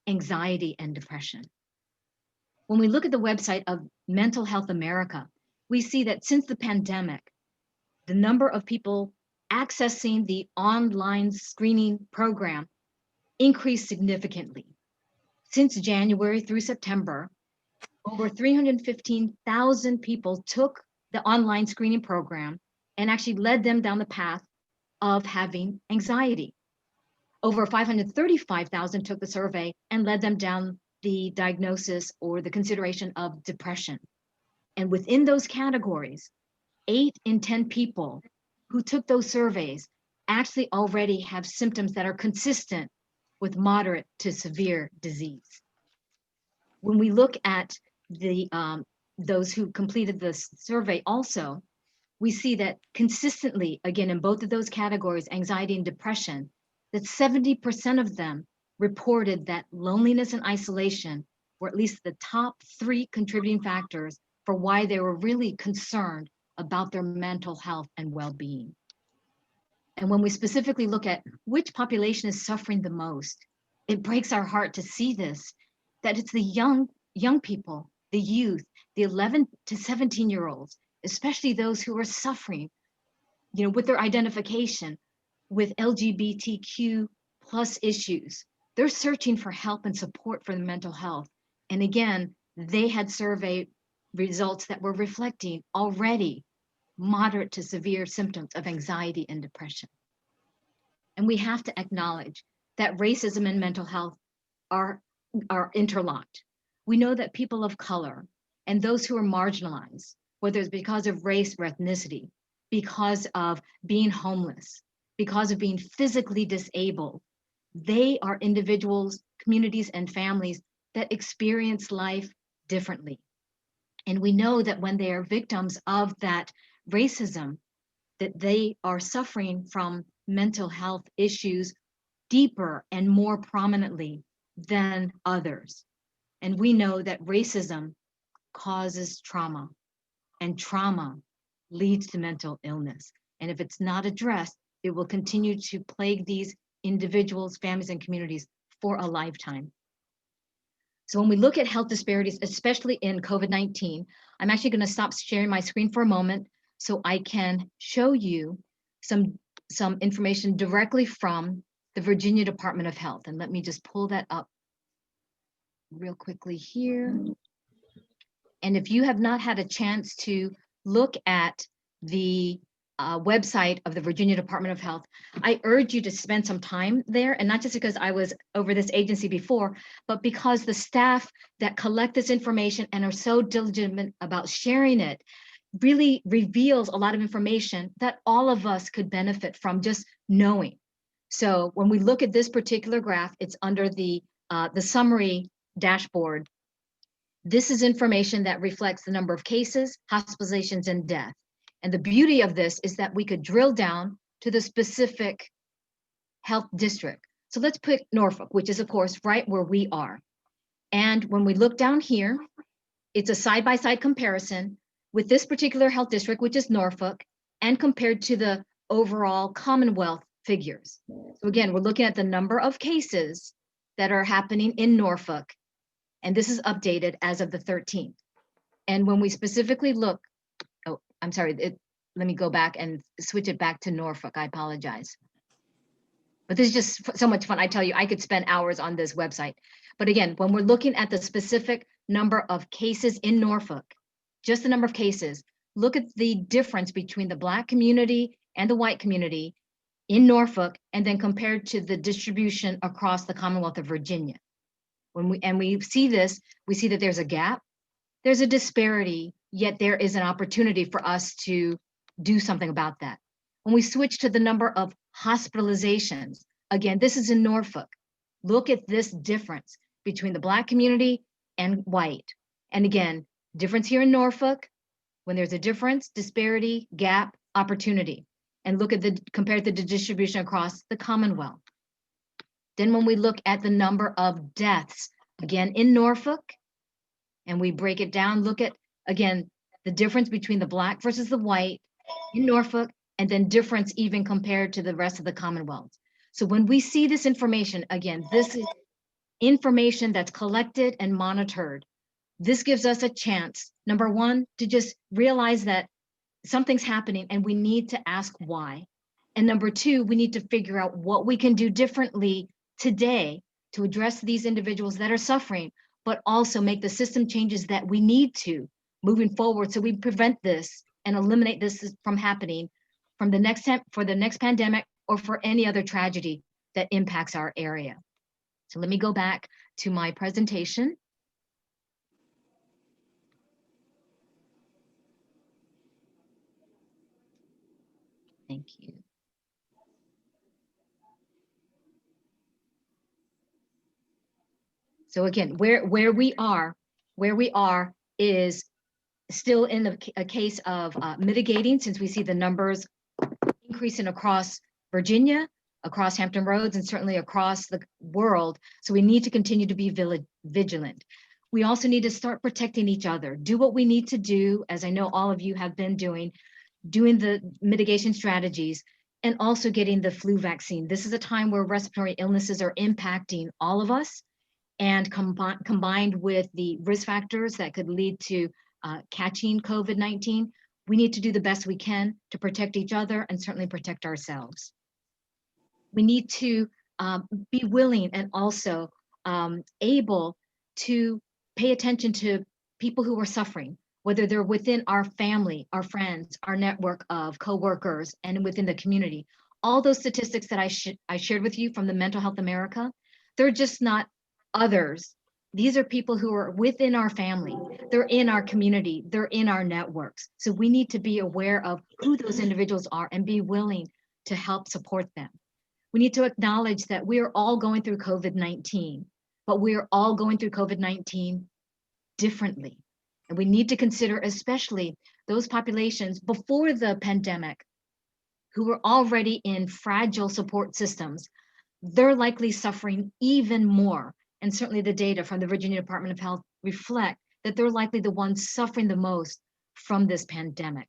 anxiety, and depression. When we look at the website of Mental Health America, we see that since the pandemic, the number of people accessing the online screening program increased significantly. Since January through September, over 315,000 people took the online screening program, and actually led them down the path of having anxiety. Over 535,000 took the survey and led them down the diagnosis or the consideration of depression. And within those categories, 8 in 10 people who took those surveys actually already have symptoms that are consistent with moderate to severe disease. When we look at the those who completed the survey also, we see that consistently, again, in both of those categories, anxiety and depression, that 70% of them reported that loneliness and isolation were at least the top 3 contributing factors for why they were really concerned about their mental health and well-being. And when we specifically look at which population is suffering the most, it breaks our heart to see this, that it's the young people, the youth, the 11 to 17-year-olds, especially those who are suffering, with their identification with LGBTQ plus issues. They're searching for help and support for the mental health. And again, they had survey results that were reflecting already moderate to severe symptoms of anxiety and depression. And we have to acknowledge that racism and mental health are interlocked. We know that people of color and those who are marginalized, whether it's because of race or ethnicity, because of being homeless, because of being physically disabled, they are individuals, communities, and families that experience life differently. And we know that when they are victims of that racism, that they are suffering from mental health issues deeper and more prominently than others. And we know that racism causes trauma, and trauma leads to mental illness. And if it's not addressed, it will continue to plague these individuals, families, and communities for a lifetime. So when we look at health disparities, especially in COVID-19, I'm actually going to stop sharing my screen for a moment so I can show you some information directly from the Virginia Department of Health. And let me just pull that up real quickly here. And if you have not had a chance to look at the website of the Virginia Department of Health, I urge you to spend some time there, and not just because I was over this agency before, but because the staff that collect this information and are so diligent about sharing it really reveals a lot of information that all of us could benefit from just knowing. So when we look at this particular graph, it's under the summary dashboard. This is information that reflects the number of cases, hospitalizations, and death. And the beauty of this is that we could drill down to the specific health district. So let's pick Norfolk, which is of course right where we are. And when we look down here, it's a side-by-side comparison with this particular health district, which is Norfolk, and compared to the overall Commonwealth figures. So again, we're looking at the number of cases that are happening in Norfolk, and this is updated as of the 13th. And when we specifically look, oh, I'm sorry, let me go back and switch it back to Norfolk. I apologize. But this is just so much fun. I tell you, I could spend hours on this website. But again, when we're looking at the specific number of cases in Norfolk, just the number of cases, look at the difference between the Black community and the white community in Norfolk, and then compared to the distribution across the Commonwealth of Virginia. When we see this, we see that there's a gap, there's a disparity, yet there is an opportunity for us to do something about that. When we switch to the number of hospitalizations, again, this is in Norfolk. Look at this difference between the Black community and white. And again, difference here in Norfolk, when there's a difference, disparity, gap, opportunity. And look at compared to the distribution across the Commonwealth. Then when we look at the number of deaths, again in Norfolk, and we break it down, look at, again, the difference between the Black versus the white in Norfolk, and then difference even compared to the rest of the Commonwealth. So when we see this information, again, this is information that's collected and monitored. This gives us a chance, number one, to just realize that something's happening and we need to ask why. And number two, we need to figure out what we can do differently today to address these individuals that are suffering, but also make the system changes that we need to moving forward so we prevent this and eliminate this from happening from the next pandemic or for any other tragedy that impacts our area. So let me go back to my presentation. Thank you. So again, where we are is still in a case of mitigating, since we see the numbers increasing across Virginia, across Hampton Roads, and certainly across the world. So we need to continue to be vigilant. We also need to start protecting each other, do what we need to do, as I know all of you have been doing the mitigation strategies, and also getting the flu vaccine. This is a time where respiratory illnesses are impacting all of us, and combined with the risk factors that could lead to catching COVID-19, we need to do the best we can to protect each other and certainly protect ourselves. We need to be willing and also able to pay attention to people who are suffering, whether they're within our family, our friends, our network of coworkers, and within the community. All those statistics that I shared with you from the Mental Health America, they're just not others. These are people who are within our family, they're in our community, they're in our networks. So we need to be aware of who those individuals are and be willing to help support them. We need to acknowledge that we are all going through COVID-19, but we are all going through COVID-19 differently. And we need to consider especially those populations before the pandemic who were already in fragile support systems. They're likely suffering even more. And certainly the data from the Virginia Department of Health reflect that they're likely the ones suffering the most from this pandemic.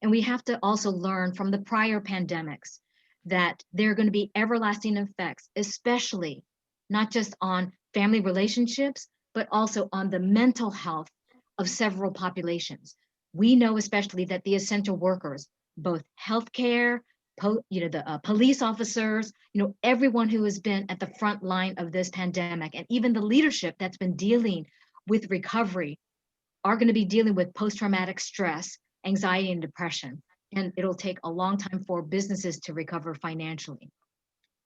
And we have to also learn from the prior pandemics that there are going to be everlasting effects, especially not just on family relationships, but also on the mental health of several populations. We know especially that the essential workers, both healthcare, the police officers, everyone who has been at the front line of this pandemic, and even the leadership that's been dealing with recovery, are going to be dealing with post-traumatic stress, anxiety, and depression. And it'll take a long time for businesses to recover financially.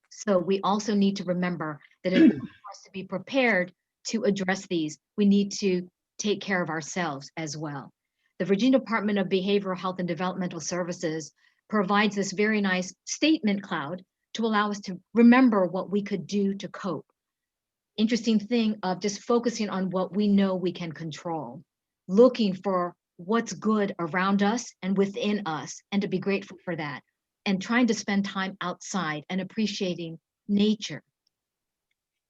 So we also need to remember that in order for us to be prepared to address these, we need to take care of ourselves as well. The Virginia Department of Behavioral Health and Developmental Services provides this very nice statement cloud to allow us to remember what we could do to cope. Interesting thing of just focusing on what we know we can control, looking for what's good around us and within us, and to be grateful for that, and trying to spend time outside and appreciating nature.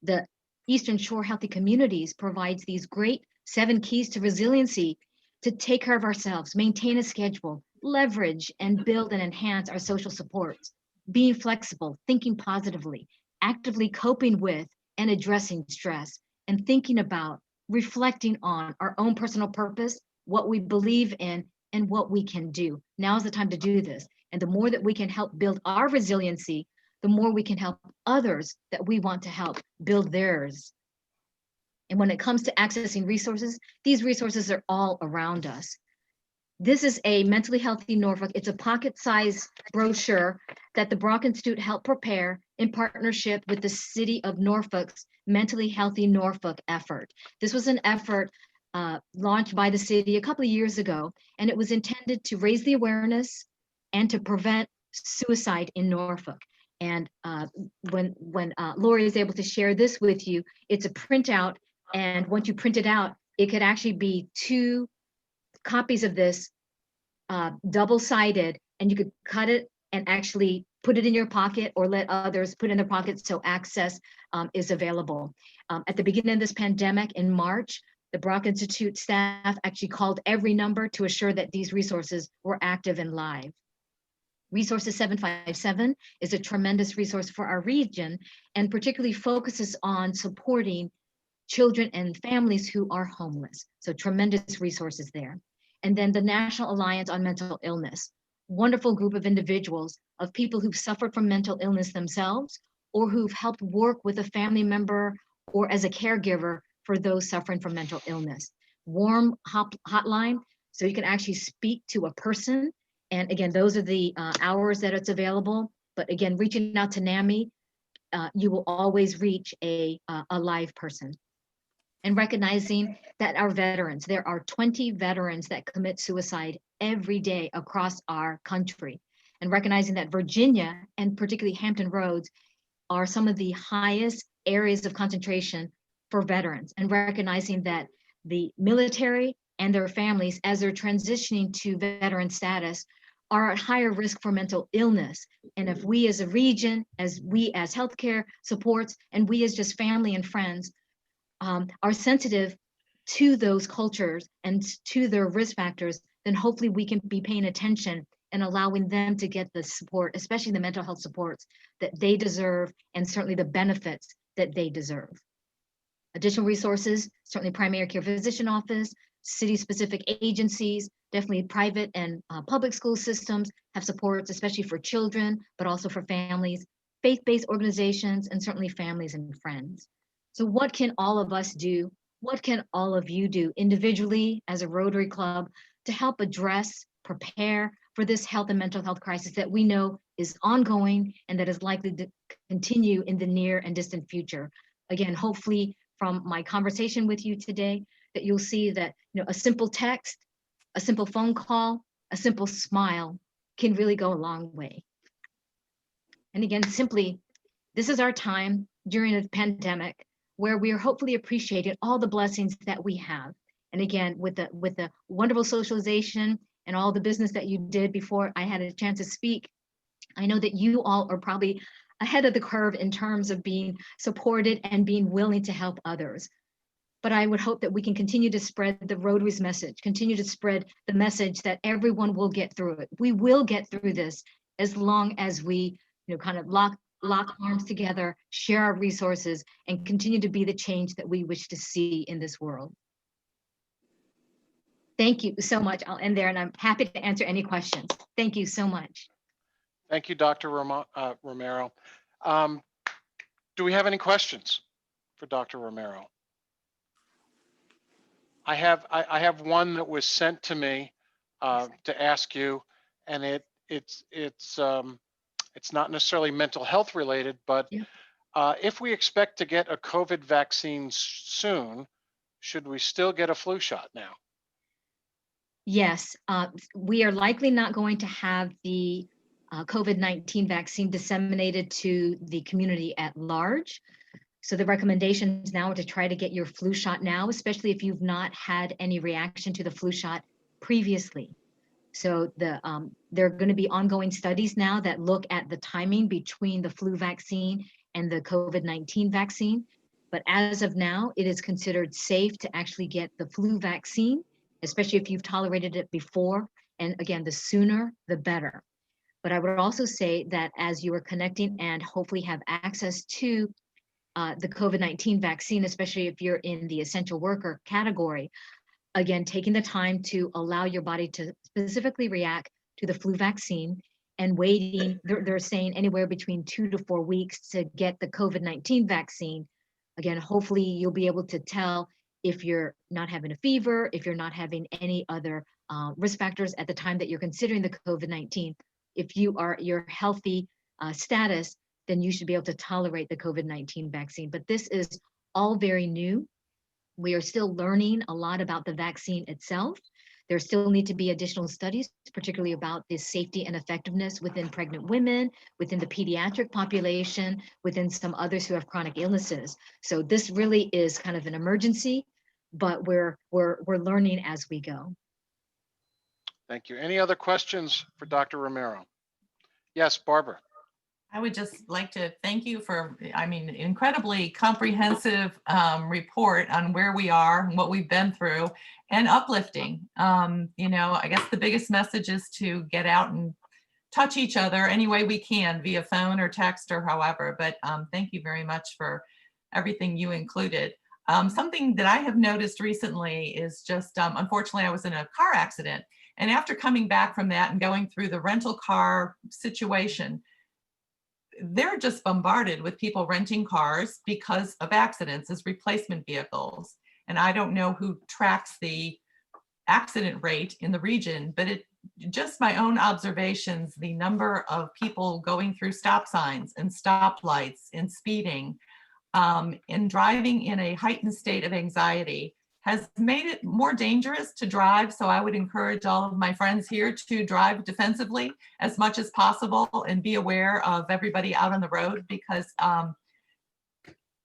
The Eastern Shore Healthy Communities provides these great 7 keys to resiliency to take care of ourselves, maintain a schedule, leverage and build and enhance our social supports, being flexible, thinking positively, actively coping with and addressing stress, and thinking about, reflecting on our own personal purpose, what we believe in, and what we can do. Now's the time to do this. And the more that we can help build our resiliency, the more we can help others that we want to help build theirs. And when it comes to accessing resources, these resources are all around us. This is a Mentally Healthy Norfolk. It's a pocket-sized brochure that the Brock Institute helped prepare in partnership with the City of Norfolk's Mentally Healthy Norfolk effort. This was an effort launched by the city a couple of years ago, and it was intended to raise the awareness and to prevent suicide in Norfolk. And when Lori is able to share this with you, it's a printout, and once you print it out, it could actually be 2 copies of this, double-sided, and you could cut it and actually put it in your pocket or let others put it in their pockets so access is available. At the beginning of this pandemic in March, the Brock Institute staff actually called every number to assure that these resources were active and live. Resources 757 is a tremendous resource for our region and particularly focuses on supporting children and families who are homeless. So tremendous resources there. And then the National Alliance on Mental Illness, wonderful group of individuals, of people who've suffered from mental illness themselves or who've helped work with a family member or as a caregiver for those suffering from mental illness. Warm hotline, so you can actually speak to a person And again, those are the hours that it's available. But again, reaching out to NAMI, you will always reach a live person. And recognizing that our veterans, there are 20 veterans that commit suicide every day across our country. And recognizing that Virginia, and particularly Hampton Roads, are some of the highest areas of concentration for veterans. And recognizing that the military and their families, as they're transitioning to veteran status, are at higher risk for mental illness. And if we as a region, as we as healthcare supports, and we as just family and friends are sensitive to those cultures and to their risk factors, then hopefully we can be paying attention and allowing them to get the support, especially the mental health supports that they deserve, and certainly the benefits that they deserve. Additional resources, certainly primary care physician office, city-specific agencies, definitely private and public school systems have supports, especially for children, but also for families, faith-based organizations, and certainly families and friends. So what can all of us do? What can all of you do individually as a Rotary Club to help address, prepare for this health and mental health crisis that we know is ongoing and that is likely to continue in the near and distant future? Again, hopefully from my conversation with you today, that you'll see that a simple text, a simple phone call, a simple smile can really go a long way. And again, simply, this is our time during a pandemic where we are hopefully appreciating all the blessings that we have. And again, with the wonderful socialization and all the business that you did before I had a chance to speak, I know that you all are probably ahead of the curve in terms of being supported and being willing to help others. But I would hope that we can continue to spread the Rotary's message, continue to spread the message that everyone will get through it. We will get through this as long as we kind of lock arms together, share our resources, and continue to be the change that we wish to see in this world. Thank you so much. I'll end there, and I'm happy to answer any questions. Thank you so much. Thank you, Dr. Romero. Do we have any questions for Dr. Romero? I have one that was sent to me to ask you, and it's not necessarily mental health related, but if we expect to get a COVID vaccine soon, should we still get a flu shot now? Yes, we are likely not going to have the COVID-19 vaccine disseminated to the community at large. So the recommendations now are to try to get your flu shot now, especially if you've not had any reaction to the flu shot previously. So there are going to be ongoing studies now that look at the timing between the flu vaccine and the COVID-19 vaccine. But as of now, it is considered safe to actually get the flu vaccine, especially if you've tolerated it before. And again, the sooner, the better. But I would also say that as you are connecting and hopefully have access to the COVID-19 vaccine, especially if you're in the essential worker category, again, taking the time to allow your body to specifically react to the flu vaccine and waiting, they're saying anywhere between 2 to 4 weeks to get the COVID-19 vaccine. Again, hopefully you'll be able to tell if you're not having a fever, if you're not having any other risk factors at the time that you're considering the COVID-19. If your healthy status, then you should be able to tolerate the COVID-19 vaccine. But this is all very new. We are still learning a lot about the vaccine itself. There still need to be additional studies, particularly about the safety and effectiveness within pregnant women, within the pediatric population, within some others who have chronic illnesses. So this really is kind of an emergency, but we're learning as we go. Thank you. Any other questions for Dr. Romero? Yes, Barbara. I would just like to thank you for, incredibly comprehensive report on where we are and what we've been through, and uplifting. I guess the biggest message is to get out and touch each other any way we can, via phone or text or however. But thank you very much for everything you included. Something that I have noticed recently is just, unfortunately, I was in a car accident. And after coming back from that and going through the rental car situation, they're just bombarded with people renting cars because of accidents as replacement vehicles. And I don't know who tracks the accident rate in the region, but just my own observations, the number of people going through stop signs and stoplights and speeding and driving in a heightened state of anxiety has made it more dangerous to drive. So I would encourage all of my friends here to drive defensively as much as possible and be aware of everybody out on the road, because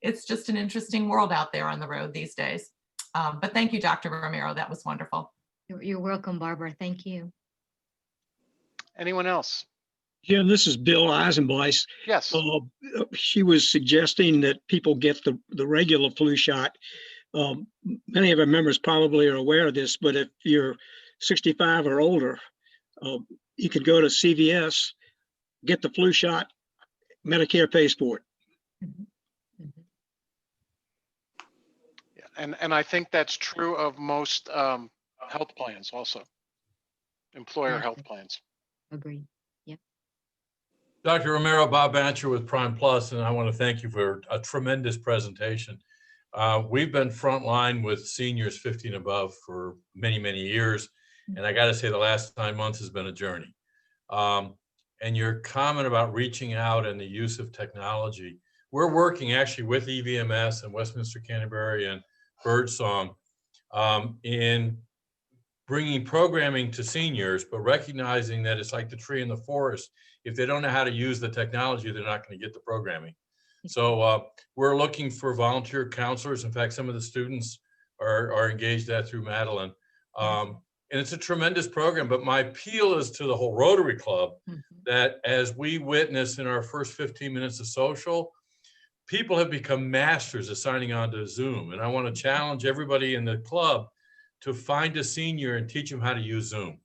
it's just an interesting world out there on the road these days. But thank you, Dr. Romero. That was wonderful. You're welcome, Barbara. Thank you. Anyone else? Jim, this is Bill Eisenbleiss. Yes. She was suggesting that people get the regular flu shot. Many of our members probably are aware of this, but if you're 65 or older, you could go to CVS, get the flu shot, Medicare pays for it. And I think that's true of most health plans also, employer health plans. Agreed. Yep. Dr. Romero, Bob Bancher with Prime Plus, and I want to thank you for a tremendous presentation. We've been frontline with seniors 50 and above for many, many years. And I got to say the last 9 months has been a journey. And your comment about reaching out and the use of technology, we're working actually with EVMS and Westminster Canterbury and Birdsong in bringing programming to seniors, but recognizing that it's like the tree in the forest. If they don't know how to use the technology, they're not going to get the programming. So we're looking for volunteer counselors. In fact, some of the students are engaged that through Madeline. And it's a tremendous program, but my appeal is to the whole Rotary Club that as we witness in our first 15 minutes of social, people have become masters of signing on to Zoom. And I want to challenge everybody in the club to find a senior and teach them how to use Zoom.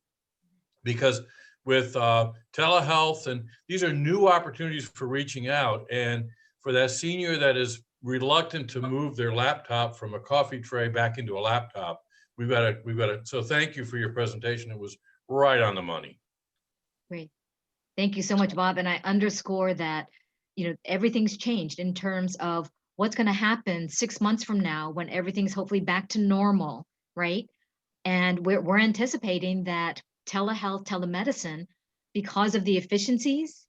Because with telehealth, and these are new opportunities for reaching out. And for that senior that is reluctant to move their laptop from a coffee tray back into a laptop, we've got to, so thank you for your presentation. It was right on the money. Great. Thank you so much, Bob. And I underscore that, everything's changed in terms of what's going to happen 6 months from now when everything's hopefully back to normal, right? And we're anticipating that telehealth, telemedicine, because of the efficiencies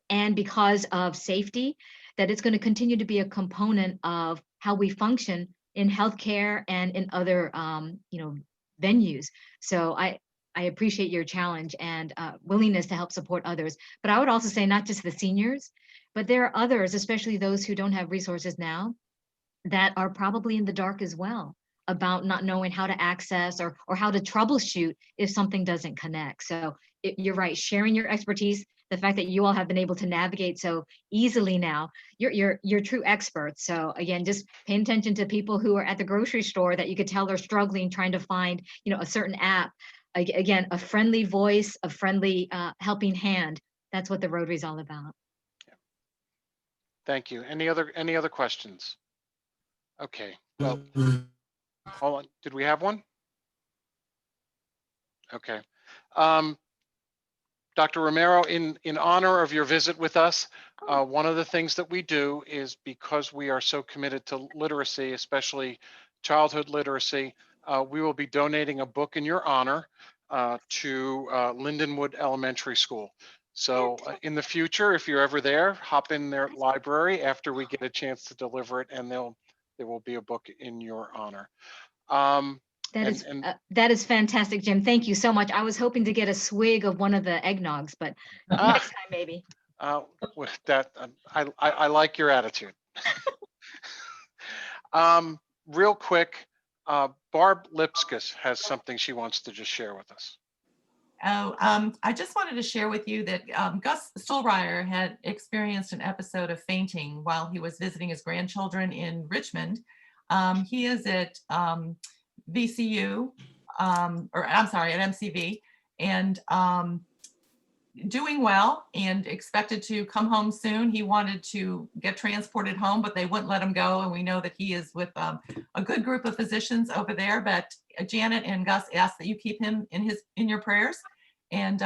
and because of safety, that it's going to continue to be a component of how we function in healthcare and in other, venues. So I appreciate your challenge and willingness to help support others. But I would also say not just the seniors, but there are others, especially those who don't have resources now, that are probably in the dark as well about not knowing how to access or how to troubleshoot if something doesn't connect. So you're right, sharing your expertise, the fact that you all have been able to navigate so easily now, you're true experts. So again, just paying attention to people who are at the grocery store that you could tell they're struggling trying to find, a certain app. Again, a friendly voice, a friendly helping hand. That's what the Rotary is all about. Thank you. Any other questions? Okay. Well, hold on. Did we have one? Okay. Dr. Romero, in honor of your visit with us, one of the things that we do is, because we are so committed to literacy, especially childhood literacy, we will be donating a book in your honor to Lindenwood Elementary School. So in the future, if you're ever there, hop in their library after we get a chance to deliver it, and there will be a book in your honor. That is fantastic, Jim. Thank you so much. I was hoping to get a swig of one of the eggnogs, but next time maybe. With that, I like your attitude. Real quick, Barb Lipskis has something she wants to just share with us. I just wanted to share with you that Gus Stolreyer had experienced an episode of fainting while he was visiting his grandchildren in Richmond. He is at VCU, or I'm sorry, at MCV, and doing well and expected to come home soon. He wanted to get transported home, but they wouldn't let him go. And we know that he is with a good group of physicians over there. But Janet and Gus asked that you keep him in your prayers and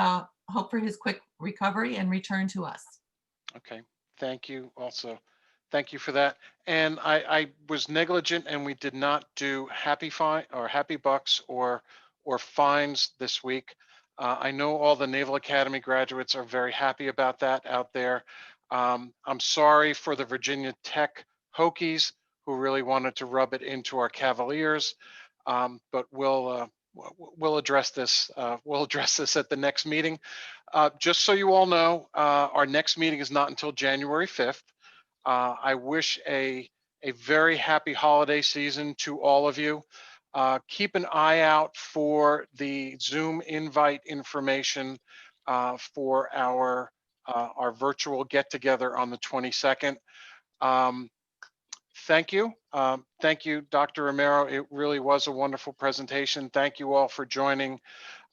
hope for his quick recovery and return to us. Okay, thank you also. Thank you for that. And I was negligent, and we did not do happy bucks or fines this week. I know all the Naval Academy graduates are very happy about that out there. I'm sorry for the Virginia Tech Hokies who really wanted to rub it into our Cavaliers, but we'll address this. We'll address this at the next meeting. Just so you all know, our next meeting is not until January 5th. I wish a very happy holiday season to all of you. Keep an eye out for the Zoom invite information for our virtual get together on the 22nd. Thank you. Thank you, Dr. Romero. It really was a wonderful presentation. Thank you all for joining,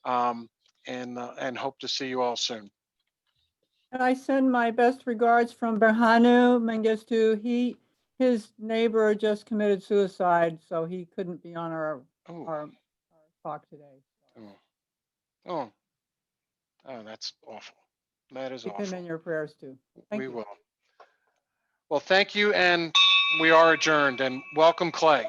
and hope to see you all soon. And I send my best regards from Berhanu Mengistu. His neighbor just committed suicide, so he couldn't be on our talk today. Oh, that's awful. That is Keep awful. him in your prayers too. Thank We you. will. Well, thank you, and we are adjourned. And welcome, Clay.